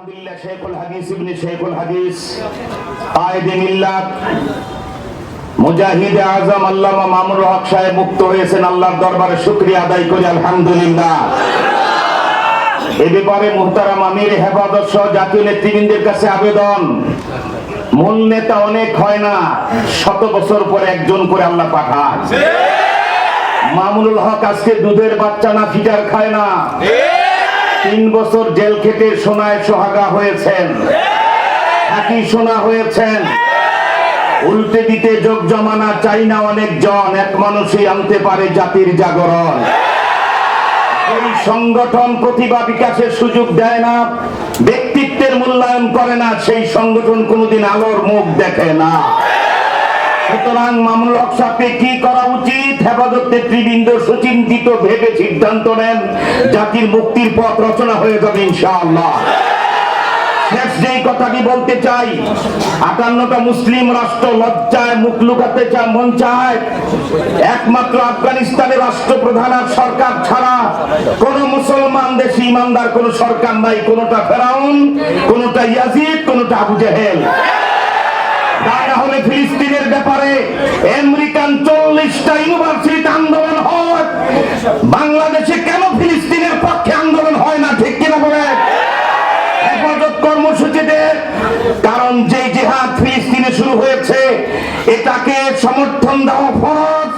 আলহামদুলিল্লাহ শেখুল হাদিস ইবনে শেখুল হাদিস কায়েদে মিল্লাত মুজাহিদে আজম আল্লামা মামুনুল হক সাহেব মুক্ত হয়েছেন। আল্লাহর দরবারে শুকরিয়া আদায় করি আলহামদুলিল্লাহ। এই ব্যাপারে মুহতারাম আমির হেফাজত সহ জাতীয় নেতৃবৃন্দের কাছে আবেদন, মূল নেতা অনেক হয় না, 100 বছর পরে একজন করে আল্লাহ পাঠায়। মামুনুল হক আজকে দুধের বাচ্চা না ফিটার খায় না, 3 বছর জেল খেটে সোনায় সোহাগা হয়েছেন, একই সোনা হয়েছেন। উল্টে দিতে যোগ জমানা চাই না অনেকজন, এক মানুষই আনতে পারে জাতির জাগরণ। এই সংগঠন প্রতিভা বিকাশের সুযোগ দেয় না, ব্যক্তিত্বের মূল্যায়ন করে না, সেই সংগঠন কোনোদিন আলোর মুখ দেখে না। সুতরাং মামুনুল হক সাহেবকে কি করা উচিত? হেফাজত নেতৃবৃন্দ সুচিন্তিত ভেবে সিদ্ধান্ত নেন, জাতির মুক্তির পথ রচনা হয়ে যাবে ইনশাআল্লাহ। শেষ যেই কথাটি বলতে চাই, 58টা মুসলিম রাষ্ট্র লজ্জায় মুখ লুকাতে মন চায়, একমাত্র আফগানিস্তানের রাষ্ট্রপ্রধান আর সরকার ছাড়া কোন মুসলমান দেশে ইমানদার কোন সরকার নাই। কোনটা ফেরাউন, কোনটা ইয়াজিদ, কোনটা আবু জেহেল। তা হলে ফিলিস্তিনের ব্যাপারে আমেরিকান 40টা ইউনিভার্সিটিতে আন্দোলন হয়, বাংলাদেশে কেন ফিলিস্তিনের পক্ষে আন্দোলন হয় না? ঠিক কিনা বলেন? হেফাজত কর্মসূচিতে, কারণ যে জিহাদ ফিলিস্তিনে শুরু হয়েছে এটাকে সমর্থন দেওয়া ফরজ।